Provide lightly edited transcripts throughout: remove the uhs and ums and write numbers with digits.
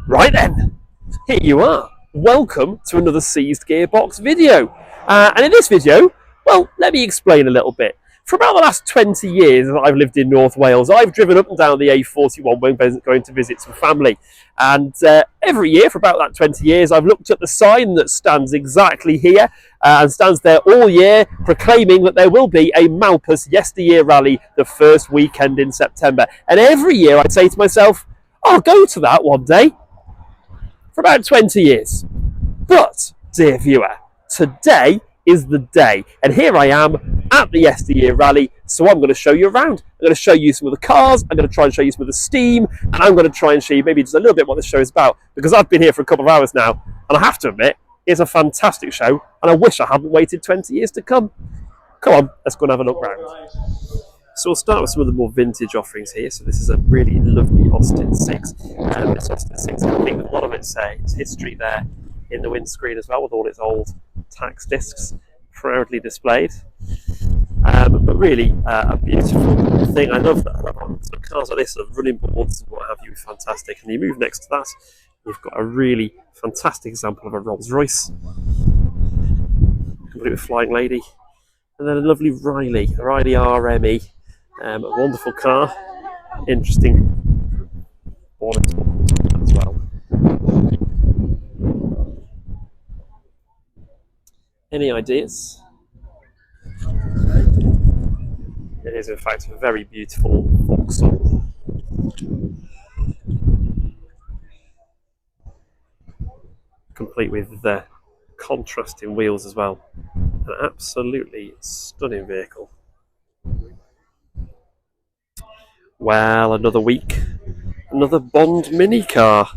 Right then, here you are. Welcome to another Seized Gearbox video. And in this video, well, let me explain a little bit. For about the last 20 years that I've lived in North Wales, I've driven up and down the A41 when going to visit some family. And every year for about that 20 years, I've looked at the sign that stands exactly here and stands there all year proclaiming that there will be a Malpas Yesteryear rally the first weekend in September. And every year I'd say to myself, I'll go to that one day. For about 20 years. But, dear viewer, today is the day. And here I am at the Yesteryear Rally. So I'm going to show you around. I'm going to show you some of the cars. I'm going to try and show you some of the steam. And I'm going to try and show you maybe just a little bit what this show is about. Because I've been here for a couple of hours now. And I have to admit, it's a fantastic show. And I wish I hadn't waited 20 years to come. Come on, let's go and have a look round. So we'll start with some of the more vintage offerings here. So this is a really lovely Austin 6. This Austin 6, I think a lot of its history there in the windscreen as well, with all its old tax discs proudly displayed. But really a beautiful thing. I love that. So cars like this, sort of running boards and what have you, is fantastic. And you move next to that, you've got a really fantastic example of a Rolls Royce, complete with Flying Lady. And then a lovely Riley RME. A wonderful car, interesting bonnet as well. Any ideas? It is in fact a very beautiful Vauxhall. Complete with the contrasting wheels as well. An absolutely stunning vehicle. Well, another week, another Bond mini car.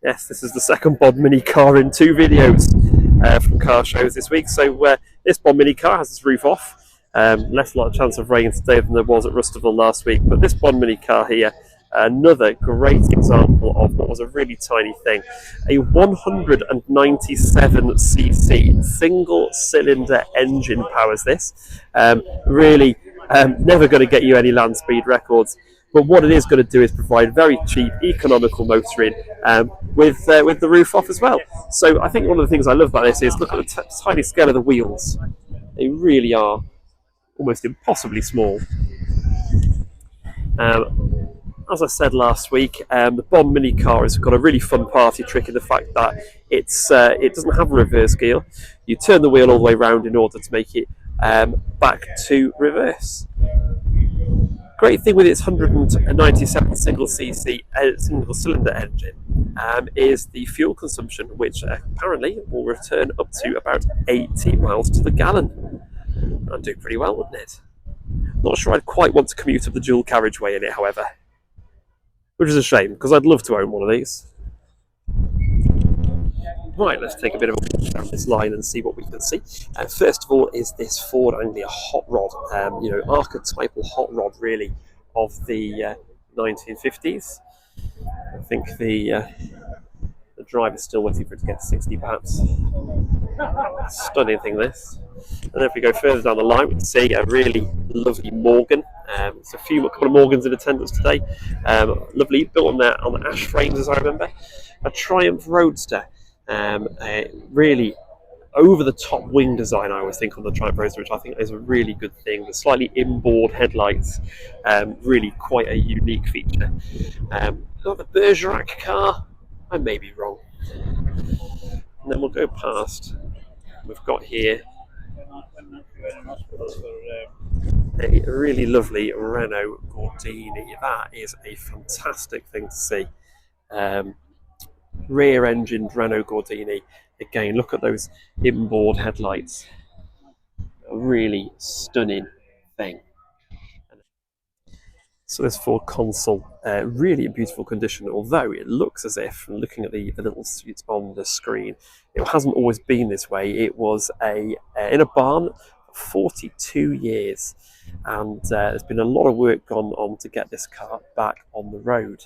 Yes, this is the second Bond mini car in 2 videos from car shows this week. So this Bond mini car has its roof off. Less lot of chance of rain today than there was at Rustaville last week. But this Bond mini car here, another great example of what was a really tiny thing. A 197cc single cylinder engine powers this. Really never going to get you any land speed records. But what it is going to do is provide very cheap, economical motoring with the roof off as well. So I think one of the things I love about this is look at the tiny scale of the wheels. They really are almost impossibly small. As I said last week, the Bond mini car has got a really fun party trick in the fact that it doesn't have a reverse gear. You turn the wheel all the way around in order to make it back to reverse. Great thing with its 197 single cylinder engine is the fuel consumption, which apparently will return up to about 80 miles to the gallon. That'd do pretty well, wouldn't it? Not sure I'd quite want to commute up the dual carriageway in it, however, which is a shame because I'd love to own one of these. Right, let's take a bit of a walk down this line and see what we can see. First of all is this Ford Anglia hot rod, archetypal hot rod really of the 1950s. I think the driver's still waiting for it to get to 60 perhaps. Stunning thing this. And then if we go further down the line we can see a really lovely Morgan. There's a couple of Morgans in attendance today. Lovely, built on the ash frames as I remember. A Triumph Roadster. A really over-the-top wing design I always think on the Triumph Roadster, which I think is a really good thing. The slightly inboard headlights, really quite a unique feature. Got the Bergerac car, I may be wrong. And then we'll go past. We've got here a really lovely Renault Gordini. That is a fantastic thing to see. Rear-engined Renault Gordini. Again, look at those inboard headlights. A really stunning thing. So this Ford console, really in beautiful condition, although it looks as if, from looking at the little suits on the screen, it hasn't always been this way. It was in a barn for 42 years, and there's been a lot of work gone on to get this car back on the road.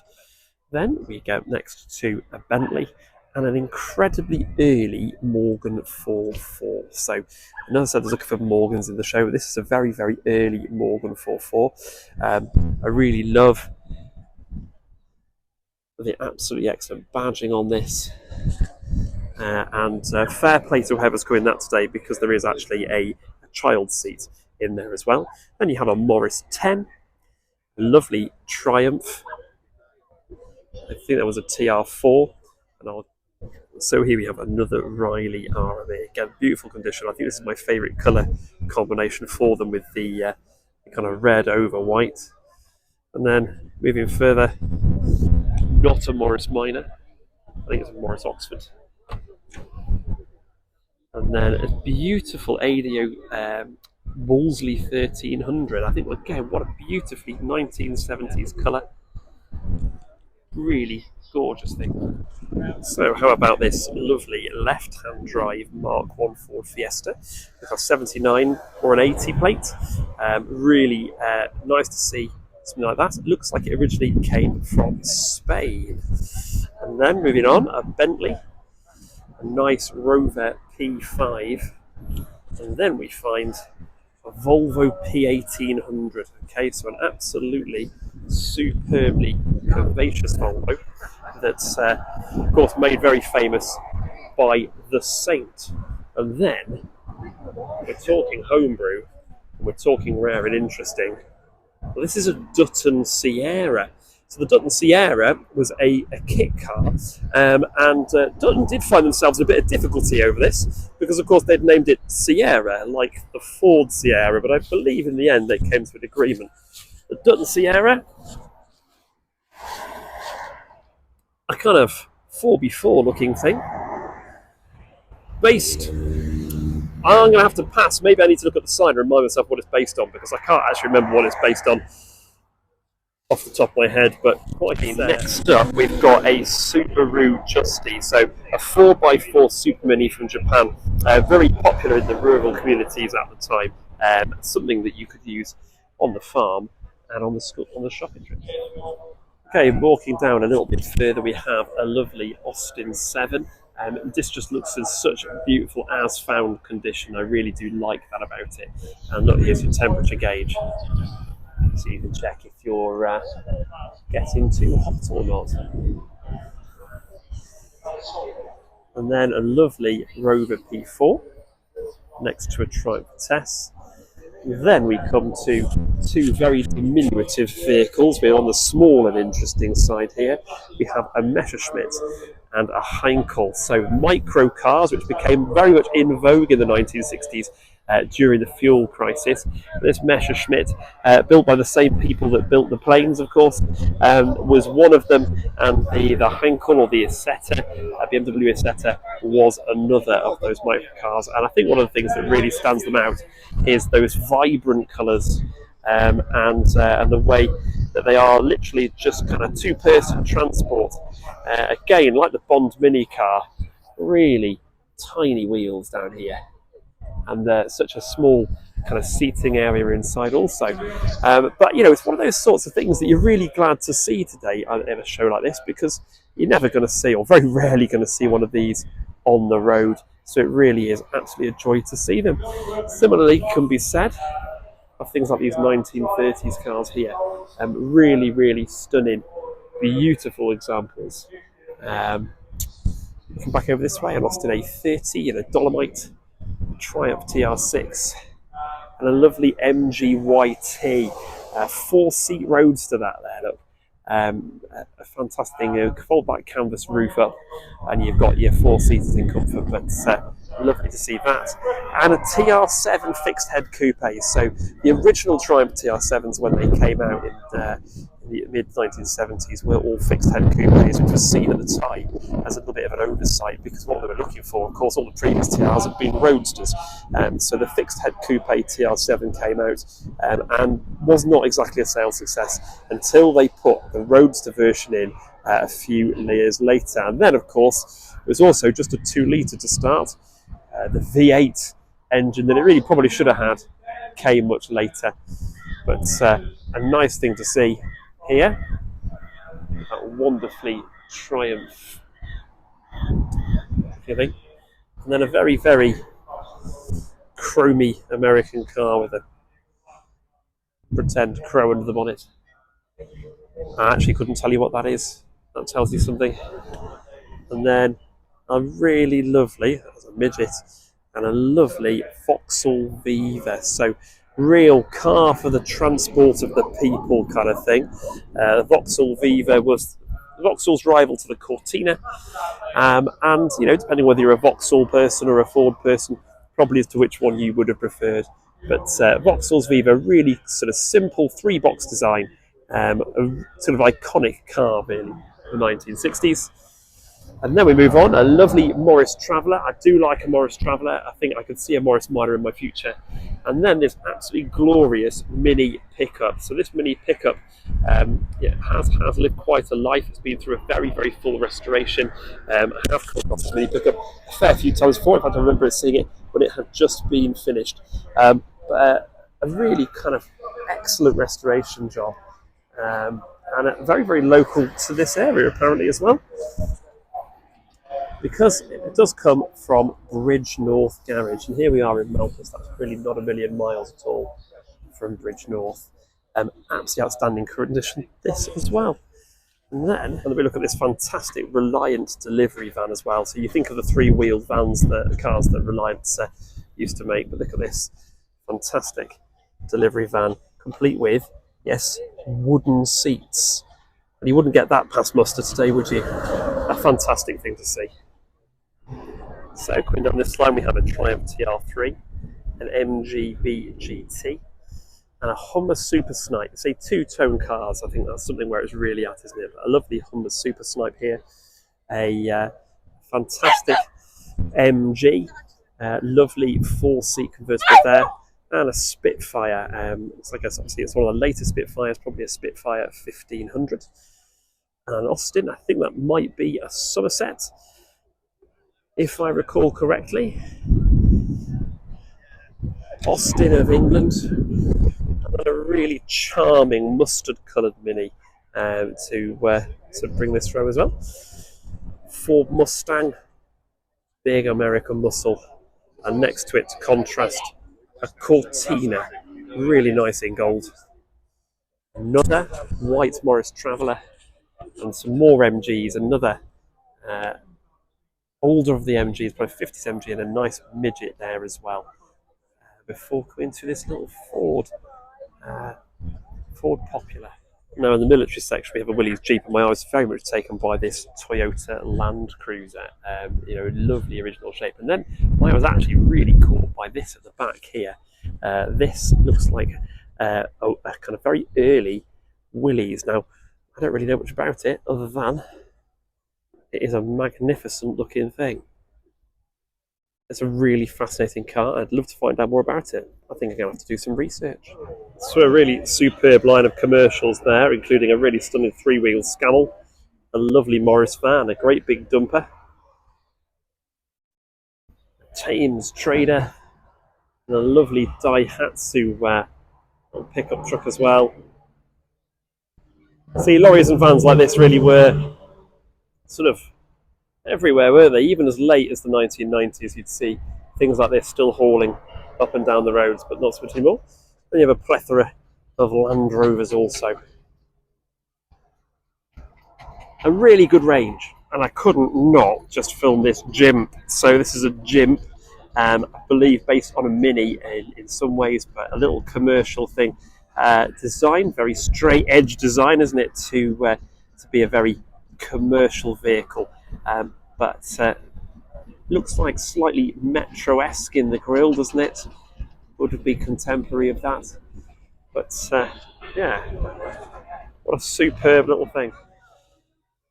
Then we go next to a Bentley and an incredibly early Morgan 4.4. So, I know I said I was looking for Morgans in the show, but this is a very, very early Morgan 4.4. I really love The absolutely excellent badging on this. And fair play to whoever's going that today, because there is actually a child seat in there as well. Then you have a Morris 10, lovely Triumph. I think that was a TR4. So here we have another Riley RMA. Again, beautiful condition. I think this is my favourite colour combination for them, with the kind of red over white. And then moving further, not a Morris Minor. I think it's a Morris Oxford. And then a beautiful ADO Wolseley 1300. I think, again, what a beautifully 1970s colour. Really gorgeous thing. So how about this lovely left-hand drive Mark 1 Ford Fiesta with a 79 or an 80 plate. Really nice to see something like that. It looks like it originally came from Spain. And then moving on, a Bentley, a nice Rover P5, and then we find a Volvo P1800. Okay, so an absolutely superbly curvaceous Volvo that's, of course, made very famous by the Saint. And then we're talking homebrew, and we're talking rare and interesting. Well, this is a Dutton Sierra. So the Dutton Sierra was a kit car, and Dutton did find themselves in a bit of difficulty over this, because of course they'd named it Sierra, like the Ford Sierra, but I believe in the end they came to an agreement. The Dutton Sierra, a kind of 4x4 looking thing, based, I'm going to have to pass, maybe I need to look at the sign and remind myself what it's based on, because I can't actually remember what it's based on off the top of my head, but next up we've got a Subaru Justy, so a 4x4 Super Mini from Japan, very popular in the rural communities at the time, something that you could use on the farm and on the shopping trip. Okay, walking down a little bit further, we have a lovely Austin 7. This just looks in such a beautiful as-found condition. I really do like that about it. And look, here's your temperature gauge, so you can check if you're getting too hot or not. And then a lovely Rover P4 next to a Triumph Tess. Then we come to two very diminutive vehicles. We're on the small and interesting side here. We have a Messerschmitt and a Heinkel, so micro cars, which became very much in vogue in the 1960s during the fuel crisis. This Messerschmitt, built by the same people that built the planes, of course, was one of them, and the Heinkel, or the Isetta, BMW Isetta, was another of those micro cars. And I think one of the things that really stands them out is those vibrant colours, and the way that they are literally just kind of two-person transport. Again, like the Bond mini car, really tiny wheels down here, and such a small kind of seating area inside also. But you know, it's one of those sorts of things that you're really glad to see today at a show like this, because you're never going to see, or very rarely going to see, one of these on the road. So it really is absolutely a joy to see them. Similarly can be said of things like these 1930s cars here. Really, really stunning, beautiful examples. Come back over this way, an Austin A30 and a Dolomite, Triumph TR6, and a lovely MG YT, a 4-seat roadster that there, look. A fantastic thing, fold back canvas roof up, and you've got your 4 seaters in comfort, but lovely to see that. And a TR7 fixed head coupe. So the original Triumph TR7s, when they came out in the mid-1970s, were all fixed head coupes, which was seen at the time as a little bit of an oversight, because what they were looking for, of course, all the previous TRs had been roadsters. So the fixed head coupe TR7 came out, and was not exactly a sales success until they put the roadster version in a few years later. And then, of course, it was also just a 2-litre to start. The V8 engine that it really probably should have had came much later, but a nice thing to see here. That wonderfully Triumph feeling, and then a very, very chromy American car with a pretend crow under the bonnet. I actually couldn't tell you what that is. That tells you something. And then a really lovely, that's a midget, and a lovely Vauxhall Viva. So real car for the transport of the people kind of thing. The Vauxhall Viva was Vauxhall's rival to the Cortina. And, you know, depending whether you're a Vauxhall person or a Ford person, probably as to which one you would have preferred. But Vauxhall's Viva, really sort of simple three-box design, a sort of iconic car, really, the 1960s. And then we move on, a lovely Morris Traveller. I do like a Morris Traveller. I think I could see a Morris Minor in my future. And then this absolutely glorious mini pickup. So this mini pickup has lived quite a life. It's been through a very, very full restoration. I have come across this mini pickup a fair few times before. In fact, I remember seeing it when it had just been finished. But a really kind of excellent restoration job. And very, very local to this area, apparently, as well. Because it does come from Bridge North Garage, and here we are in Malpas. That's really not a million miles at all from Bridge North. Absolutely outstanding condition, this as well. And then we look at this fantastic Reliant delivery van as well. So you think of the three-wheeled vans, the cars that Reliant used to make, but look at this fantastic delivery van, complete with, yes, wooden seats. And you wouldn't get that past muster today, would you? A fantastic thing to see. So going down this line, we have a Triumph TR3, an MGB GT, and a Hummer Super Snipe. Say two-tone cars. I think that's something where it's really at, isn't it? A lovely Hummer Super Snipe here, a fantastic MG, lovely four-seat convertible there, and a Spitfire. It's like obviously it's one of the latest Spitfires, probably a Spitfire 1500. And an Austin, I think that might be a Somerset, if I recall correctly. Austin of England. And a really charming mustard-coloured Mini to bring this through as well. Ford Mustang, big American muscle. And next to it, to contrast, a Cortina, really nice in gold. Another white Morris Traveller. And some more MGs, another older of the MGs, probably 50s MG, and a nice midget there as well. Before coming to this little Ford Popular. Now in the military section we have a Willys Jeep, and my eye was very much taken by this Toyota Land Cruiser. Lovely original shape. And then my eye was actually really caught by this at the back here. This looks like a kind of very early Willys. Now, I don't really know much about it other than it is a magnificent looking thing. It's a really fascinating car. I'd love to find out more about it. I think I'm going to have to do some research. So a really superb line of commercials there, including a really stunning three-wheel Scamel, a lovely Morris van, a great big dumper, Thames Trader, and a lovely Daihatsu pickup truck as well. See, lorries and vans like this really were sort of everywhere, weren't they? Even as late as the 1990s, you'd see things like this still hauling up and down the roads, but not so much anymore. Then you have a plethora of Land Rovers also. A really good range, and I couldn't not just film this Jimp. So this is a Jimp, I believe based on a Mini in some ways, but a little commercial thing. Design, very straight edge design, isn't it, to be a very commercial vehicle, but looks like slightly Metro-esque in the grille, doesn't it? Would be contemporary of that, but yeah, what a superb little thing.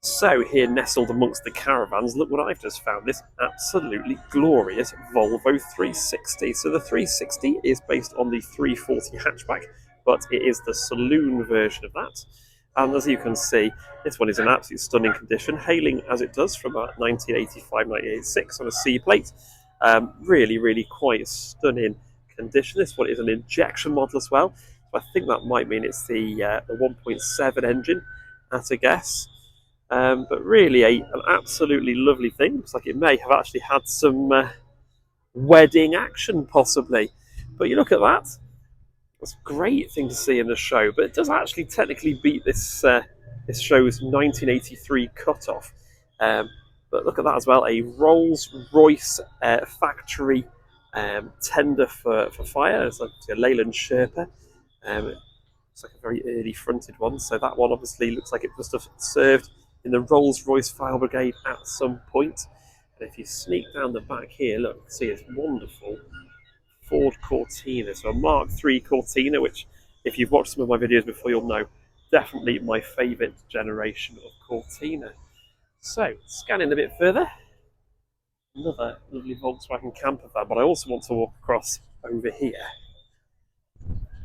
So here, nestled amongst the caravans, look what I've just found, this absolutely glorious Volvo 360. So the 360 is based on the 340 hatchback, but it is the saloon version of that. And as you can see, this one is in absolutely stunning condition, hailing as it does from about 1985-1986 on a C plate. Really, really quite stunning condition. This one is an injection model as well. So I think that might mean it's the 1.7 engine at a guess. But really an absolutely lovely thing. Looks like it may have actually had some wedding action possibly. But you look at that. It's a great thing to see in the show, but it does actually technically beat this This shows 1983 cut-off. But look at that as well, a Rolls-Royce factory tender for fire. It's like a Leyland Sherpa. It's like a very early fronted one. So that one obviously looks like it must have served in the Rolls-Royce Fire Brigade at some point. And if you sneak down the back here, look, see it's wonderful Ford Cortina. So a Mark III Cortina, which if you've watched some of my videos before, you'll know, definitely my favourite generation of Cortina. So, scanning a bit further, another lovely Volkswagen camper van, but I also want to walk across over here,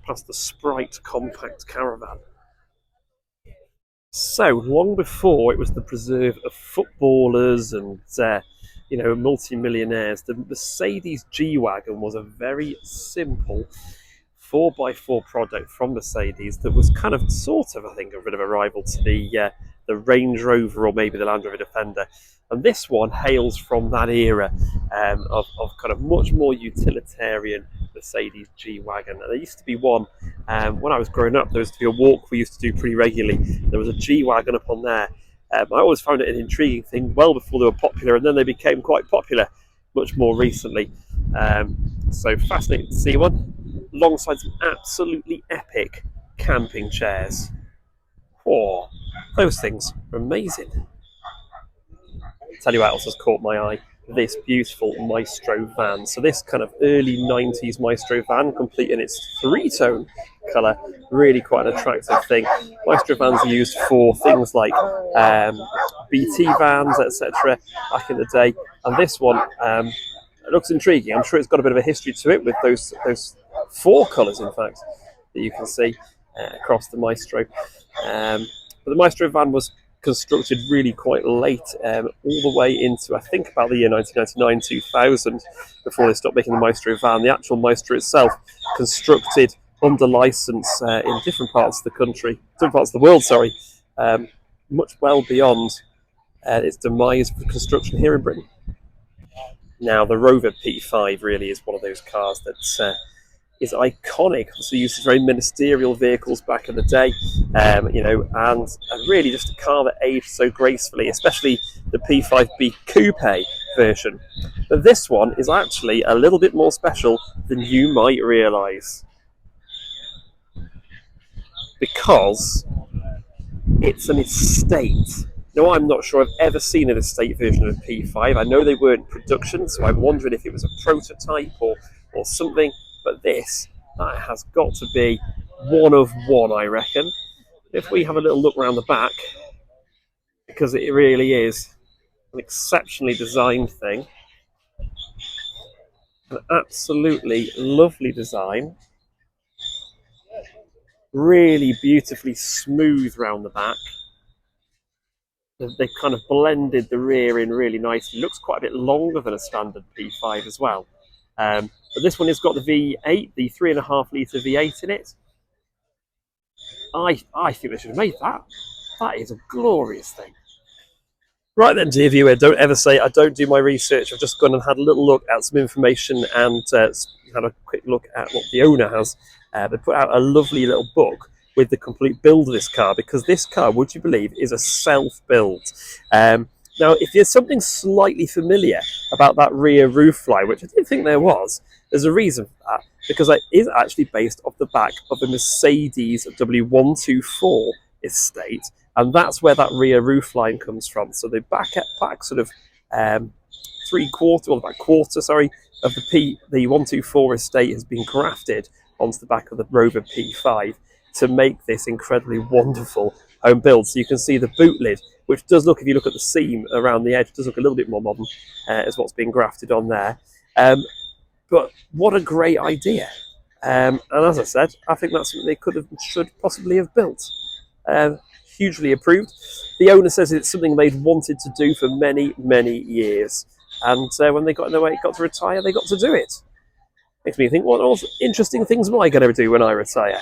past the Sprite compact caravan. So, long before it was the preserve of footballers and multi-millionaires, the Mercedes G-Wagon was a very simple 4x4 product from Mercedes that was kind of sort of, I think, a bit of a rival to the Range Rover or maybe the Land Rover Defender. And this one hails from that era of kind of much more utilitarian Mercedes G-Wagon. And there used to be one, when I was growing up, there used to be a walk we used to do pretty regularly. There was a G-Wagon up on there. I always found it an intriguing thing well before they were popular, and then they became quite popular much more recently. So fascinating to see one, alongside some absolutely epic camping chairs. Oh, those things are amazing. Tell you what else has caught my eye, this beautiful Maestro van. So this kind of early 90s Maestro van, complete in its three-tone colour, really quite an attractive thing. Maestro vans are used for things like BT vans, etc. back in the day, and this one it looks intriguing. I'm sure it's got a bit of a history to it with those four colours, in fact, that you can see across the Maestro. But the Maestro van was constructed really quite late, all the way into, I think, about the year 1999-2000, before they stopped making the Maestro van. The actual Maestro itself, constructed under licence in different parts of the country, different parts of the world, sorry, much well beyond its demise for construction here in Britain. Now, the Rover P5 really is one of those cars that is iconic. So used as very ministerial vehicles back in the day, and really just a car that aged so gracefully, especially the P5B Coupe version. But this one is actually a little bit more special than you might realise, because it's an estate. Now, I'm not sure I've ever seen an estate version of a P5. I know they weren't production, so I'm wondering if it was a prototype or something. But this, that has got to be one of one, I reckon. If we have a little look around the back, because it really is an exceptionally designed thing. An absolutely lovely design. Really beautifully smooth round the back. They've kind of blended the rear in really nicely. It looks quite a bit longer than a standard P5 as well. But this one has got the V8, the 3.5 litre V8 in it. I think they should have made that. That is a glorious thing. Right then, dear viewer, don't ever say I don't do my research. I've just gone and had a little look at some information and had a quick look at what the owner has. They put out a lovely little book with the complete build of this car, because this car, would you believe, is a self-build. Now, if there's something slightly familiar about that rear roof line, which I didn't think there was, there's a reason for that, because it is actually based off the back of a Mercedes W124 estate, and that's where that rear roof line comes from. So the back sort of back quarter, of the 124 estate has been grafted onto the back of the Rover P5 to make this incredibly wonderful home build. So you can see the boot lid, which does look, if you look at the seam around the edge, does look a little bit more modern as what's being grafted on there. But what a great idea. And as I said, I think that's something they should possibly have built. Hugely approved. The owner says it's something they'd wanted to do for many, many years. And when they got to retire, they got to do it. Makes me think, what interesting things am I going to do when I retire?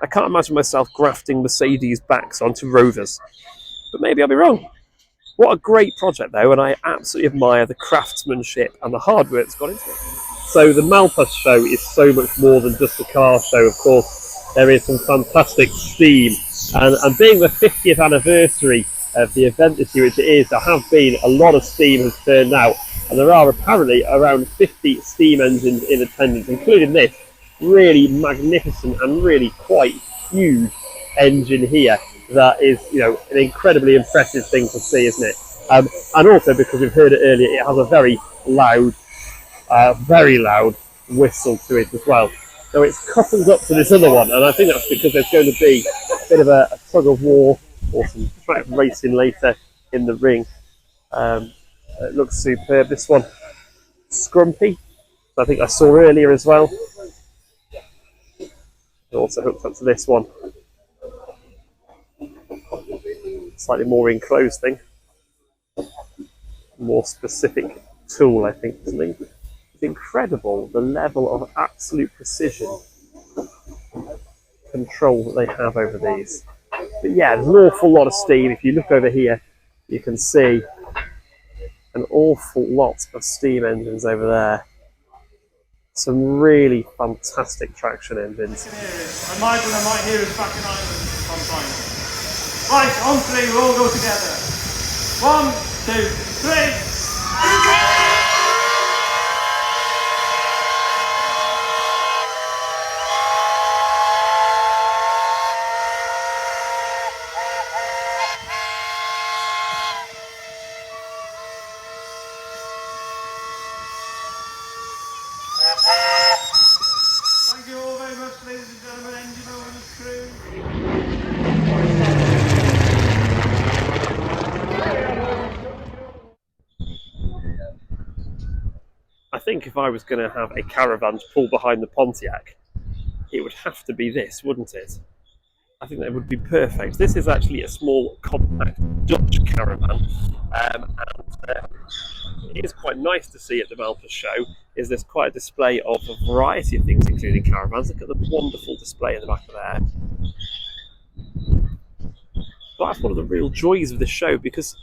I can't imagine myself grafting Mercedes backs onto Rovers. But maybe I'll be wrong. What a great project, though, and I absolutely admire the craftsmanship and the hard work that's gone into it. So the Malpas show is so much more than just a car show, of course. There is some fantastic steam And being the 50th anniversary of the event this year, which it is, there have been a lot of steam has turned out, and there are apparently around 50 steam engines in attendance, including this really magnificent and really quite huge engine here. That is, you know, an incredibly impressive thing to see, isn't it? And also, because we've heard it earlier, it has a very loud whistle to it as well. So it's coupled up to this other one, and I think that's because there's going to be a bit of a tug of war or some track racing later in the ring. It looks superb. This one, Scrumpy, I think I saw earlier as well. It also hooked up to this one. Slightly more enclosed thing. More specific tool, I think, to me. It's incredible the level of absolute precision control that they have over these. But yeah, there's an awful lot of steam. If you look over here, you can see an awful lot of steam engines over there. Some really fantastic traction engines. And Michael and might hear us back in Ireland sometimes. Right, on three, we'll all go together. 1, 2, 3. Thank you all very much, ladies and gentlemen, engine owners, crew. I think if I was going to have a caravan to pull behind the Pontiac, it would have to be this, wouldn't it? I think that would be perfect. This is actually a small, compact Dutch caravan, and it is quite nice to see at the Malpas show. Is there's quite a display of a variety of things, including caravans. Look at the wonderful display in the back of there. But that's one of the real joys of this show, because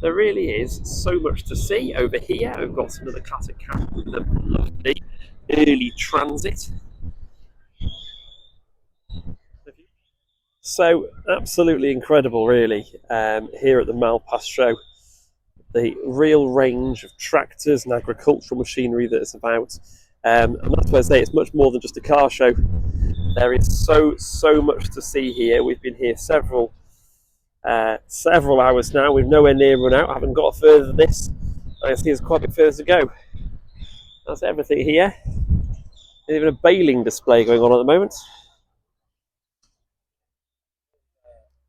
there really is so much to see. Over here, we've got some of the classic caravans, the lovely early transit. So absolutely incredible, really, here at the Malpas show. The real range of tractors and agricultural machinery that is about. And that's why I say it's much more than just a car show. There is so much to see here. We've been here several hours now. We've nowhere near run out. I haven't got further than this. I see there's quite a bit further to go. That's everything here. There's even a baling display going on at the moment.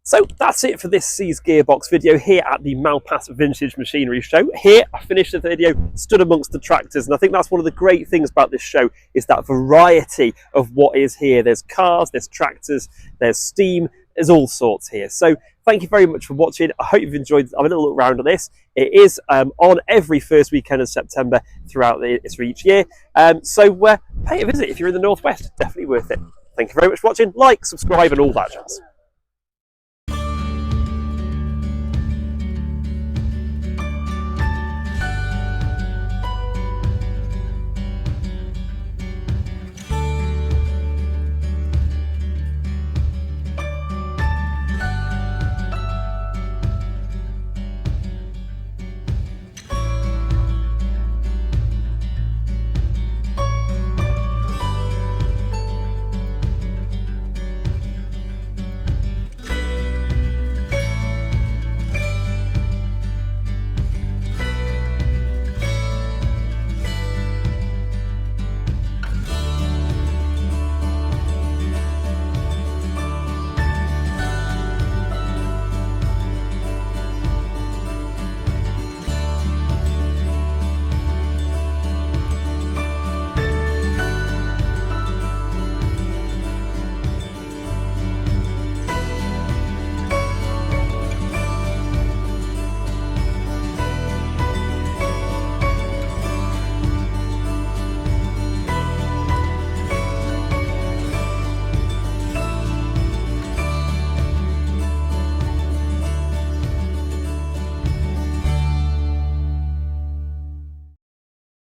So that's it for this Seized Gearbox video here at the Malpas Vintage Machinery Show. Here I finished the video stood amongst the tractors, and I think that's one of the great things about this show is that variety of what is here. There's cars, there's tractors, there's steam, there's all sorts here. So thank you very much for watching. I hope you've enjoyed having a little look around at this. It is on every first weekend of September throughout each year. So pay a visit if you're in the Northwest. Definitely worth it. Thank you very much for watching. Like, subscribe and all that jazz.